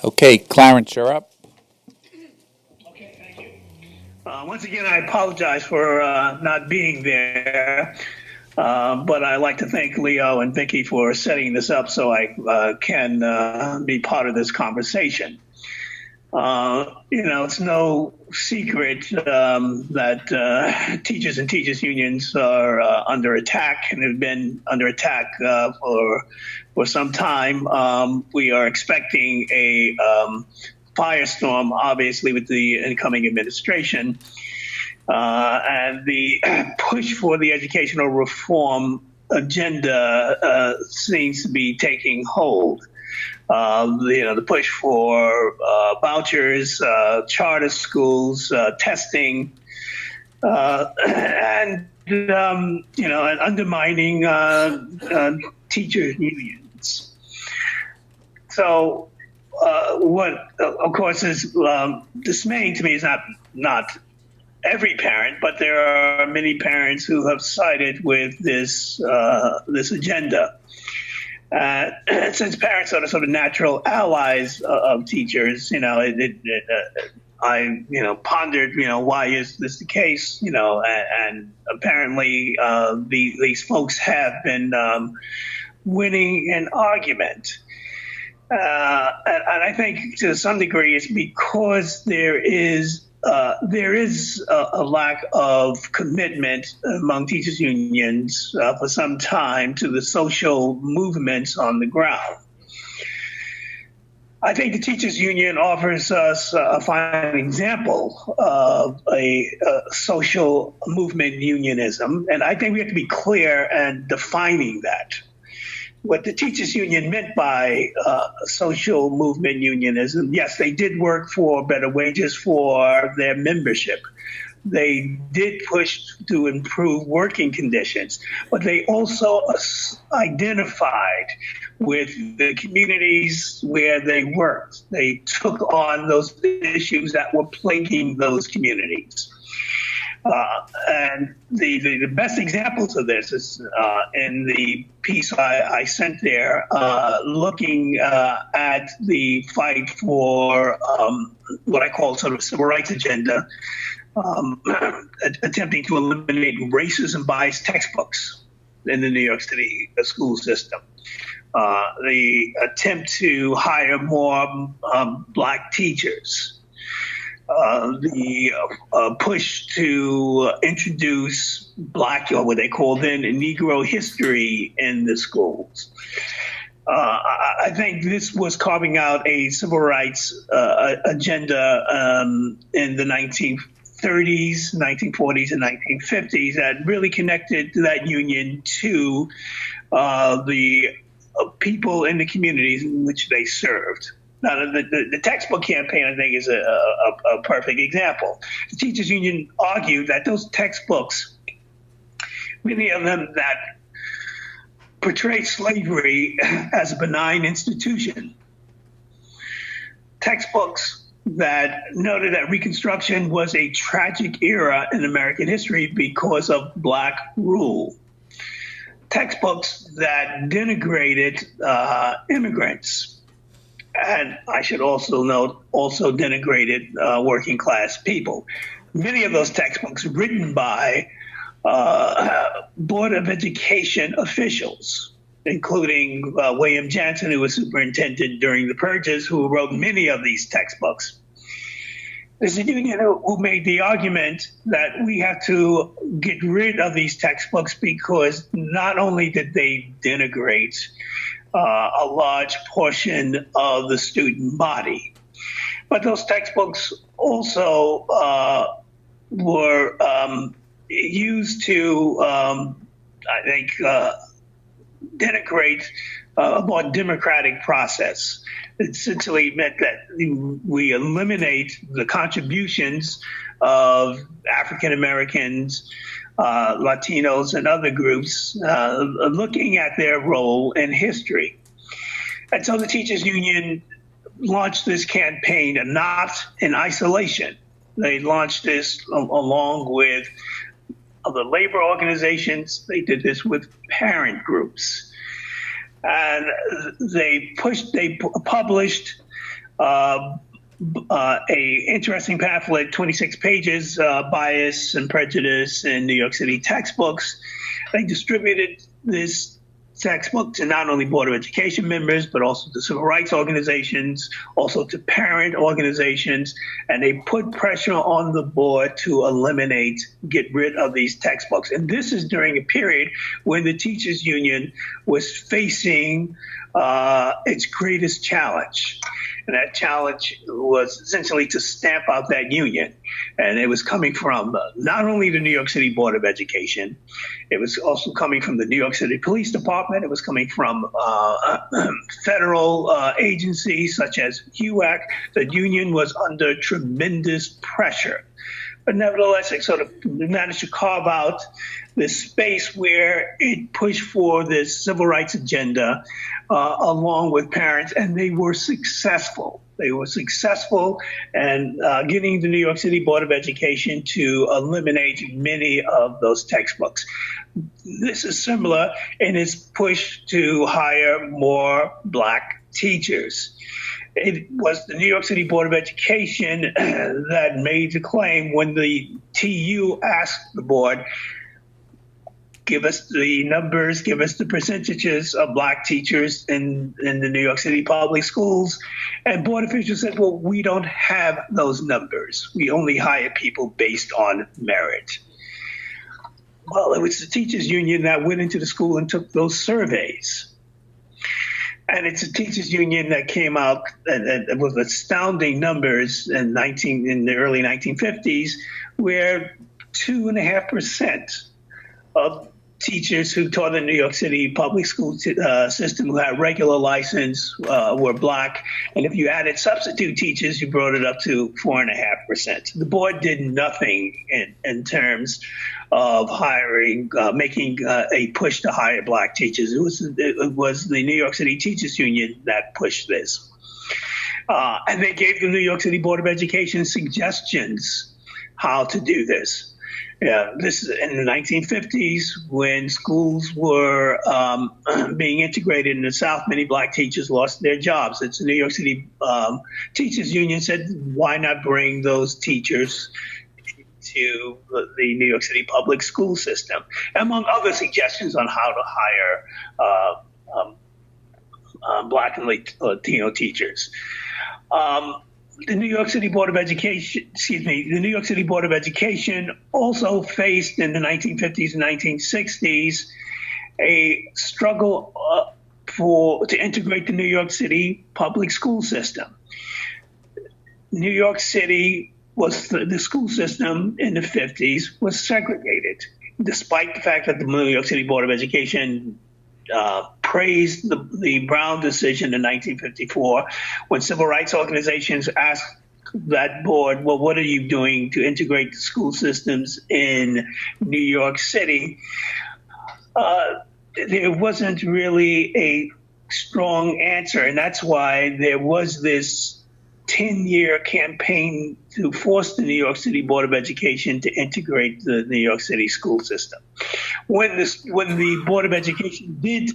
Okay, Clarence, you're up. Okay, thank you. Once again, I apologize for not being there, but I'd like to thank Leo and Vicky for setting this up so I can be part of this conversation. It's no secret that teachers and teachers unions are under attack and have been under attack for some time. We are expecting a firestorm, obviously, with the incoming administration, and the push for the educational reform agenda seems to be taking hold. The push for vouchers, charter schools, testing, and undermining teacher unions. So, what of course is dismaying to me is not every parent, but there are many parents who have sided with this agenda. Uh, since parents are the sort of natural allies of teachers, I pondered, why is this the case? And apparently these folks have been winning an argument. And I think to some degree it's because there is a lack of commitment among teachers unions for some time to the social movements on the ground. I think the teachers union offers us a fine example of a social movement unionism, and I think we have to be clear in defining that. What the teachers union meant by social movement unionism, yes, they did work for better wages for their membership. They did push to improve working conditions, but they also identified with the communities where they worked. They took on those issues that were plaguing those communities. And the best examples of this is in the piece I sent there, looking at the fight for what I call sort of civil rights agenda, attempting to eliminate racism biased textbooks in the New York City school system. The attempt to hire more black teachers, the push to introduce black, or what they call then Negro history in the schools. I think this was carving out a civil rights agenda in the 1930s, 1940s, and 1950s that really connected that union to the people in the communities in which they served. Now, the textbook campaign, I think, is a perfect example. The teachers union argued that those textbooks, many of them that portray slavery as a benign institution, textbooks that noted that Reconstruction was a tragic era in American history because of black rule, textbooks that denigrated immigrants, and I should also note, also denigrated working class people. Many of those textbooks written by Board of Education officials, including William Jansen, who was superintendent during the purges, who wrote many of these textbooks. There's a union who made the argument that we have to get rid of these textbooks because not only did they denigrate a large portion of the student body, but those textbooks also were used to, I think, denigrate a more democratic process. It essentially meant that we eliminate the contributions of African Americans, Latinos, and other groups, looking at their role in history. And so the teachers union launched this campaign, not in isolation. They launched this along with the labor organizations. They did this with parent groups. And they published uh, a interesting pamphlet, 26 pages, Bias and Prejudice in New York City textbooks. They distributed this textbook to not only Board of Education members, but also to civil rights organizations, also to parent organizations, and they put pressure on the board to get rid of these textbooks. And this is during a period when the teachers union was facing its greatest challenge. And that challenge was essentially to stamp out that union. And it was coming from not only the New York City Board of Education, it was also coming from the New York City Police Department. It was coming from federal agencies such as HUAC. The union was under tremendous pressure. But nevertheless, it sort of managed to carve out this space where it pushed for this civil rights agenda along with parents, and they were successful. They were successful in getting the New York City Board of Education to eliminate many of those textbooks. This is similar in its push to hire more Black teachers. It was the New York City Board of Education that made the claim when the TU asked the board, give us the numbers, give us the percentages of Black teachers in the New York City public schools. And board officials said, well, we don't have those numbers. We only hire people based on merit. Well, it was the teachers union that went into the school and took those surveys. And it's a teachers union that came out and with astounding numbers in the early 1950s, where 2.5% of teachers who taught in the New York City public school system who had regular license were Black. And if you added substitute teachers, you brought it up to 4.5%. The board did nothing in terms of hiring, making a push to hire Black teachers. It was the New York City Teachers Union that pushed this. And they gave the New York City Board of Education suggestions how to do this. Yeah, this is in the 1950s when schools were being integrated in the South. Many Black teachers lost their jobs. It's the New York City Teachers Union said, why not bring those teachers to the New York City public school system, among other suggestions on how to hire Black and Latino teachers. The New York City Board of Education, the New York City Board of Education also faced in the 1950s and 1960s a struggle to integrate the New York City public school system. New York City was the school system in the 50s was segregated, despite the fact that the New York City Board of Education praised the Brown decision in 1954 when civil rights organizations asked that board, well, what are you doing to integrate the school systems in New York City? There wasn't really a strong answer, and that's why there was this 10-year campaign to force the New York City Board of Education to integrate the New York City school system. When the Board of Education did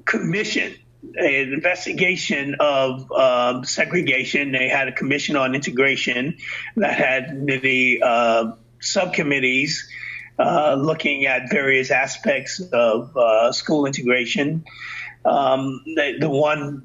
commission an investigation of segregation, they had a commission on integration that had the subcommittees looking at various aspects of school integration. The one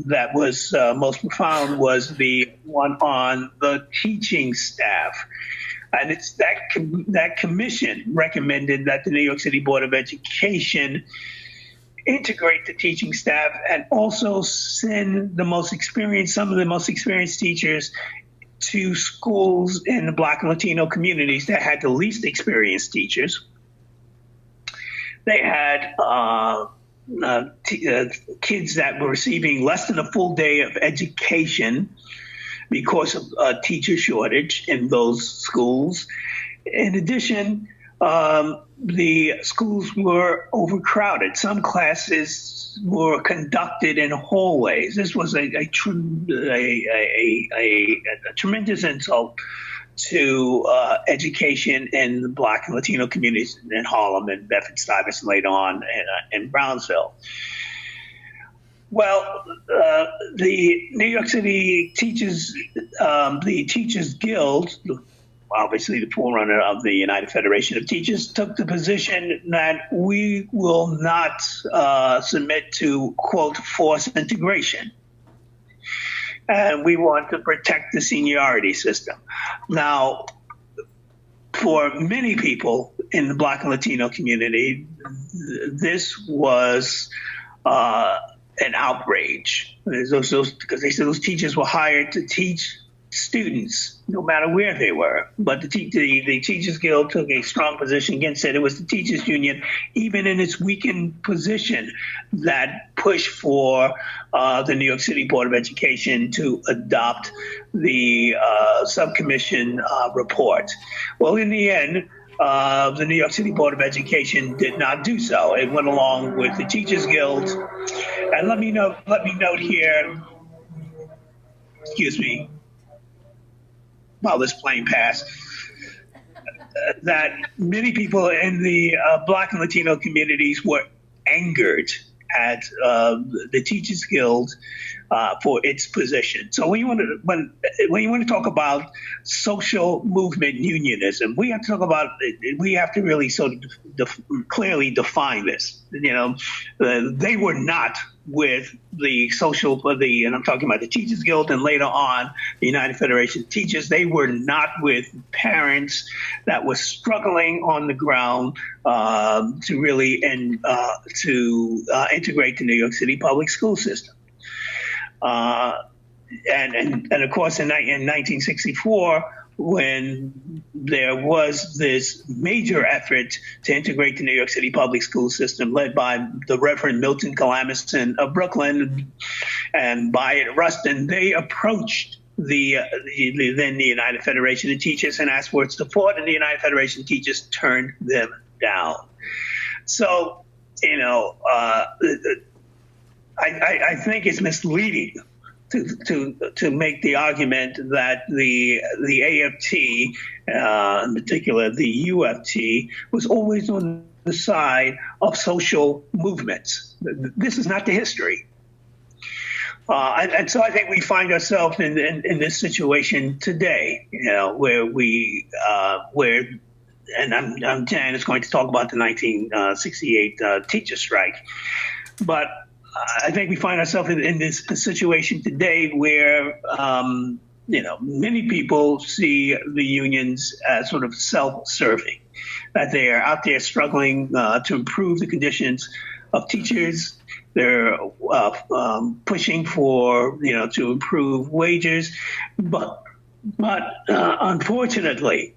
that was most profound was the one on the teaching staff. And it's that commission recommended that the New York City Board of Education integrate the teaching staff and also send some of the most experienced teachers to schools in the Black and Latino communities that had the least experienced teachers. They had kids that were receiving less than a full day of education because of a teacher shortage in those schools. In addition, the schools were overcrowded. Some classes were conducted in hallways. This was a tremendous insult to education in the Black and Latino communities in Harlem and Bedford-Stuyvesant later on in Brownsville. Well, the New York City teachers, the Teachers Guild, obviously the forerunner of the United Federation of Teachers, took the position that we will not submit to, quote, forced integration. And we want to protect the seniority system. Now, for many people in the Black and Latino community, this was an outrage. Because they said those teachers were hired to teach students, no matter where they were. But the Teachers Guild took a strong position against it. It was the teachers union, even in its weakened position, that pushed for the New York City Board of Education to adopt the subcommission report. Well, in the end, the New York City Board of Education did not do so. It went along with the Teachers Guild. And let me note here, excuse me, while this plane passed, that many people in the Black and Latino communities were angered at the Teachers Guild for its position. So when you want to talk about social movement unionism, we have to really sort of clearly define this. They were not with the and I'm talking about the Teachers Guild and later on the United Federation of Teachers. They were not with parents that were struggling on the ground to really integrate the New York City public school system. And of course, in 1964, when there was this major effort to integrate the New York City public school system led by the Reverend Milton Calamison of Brooklyn and Bayard Rustin, they approached the United Federation of Teachers and asked for its support, and the United Federation of Teachers turned them down. So, I think it's misleading to make the argument that the AFT, in particular the UFT, was always on the side of social movements. This is not the history. And so I think we find ourselves in this situation today, and Jan is going to talk about the 1968 teacher strike, but I think we find ourselves in this situation today where, many people see the unions as sort of self-serving, that they are out there struggling to improve the conditions of teachers. They're pushing for, to improve wages, but unfortunately,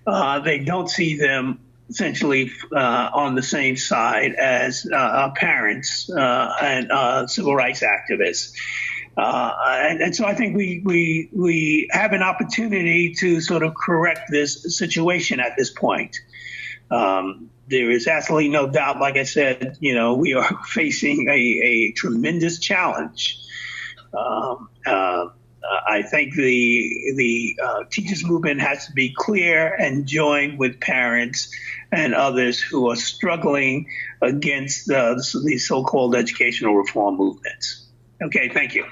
they don't see them essentially on the same side as parents and civil rights activists. And so I think we have an opportunity to sort of correct this situation at this point. There is absolutely no doubt, like I said, we are facing a tremendous challenge. I think the teachers movement has to be clear and joined with parents and others who are struggling against these so-called educational reform movements. Okay, thank you.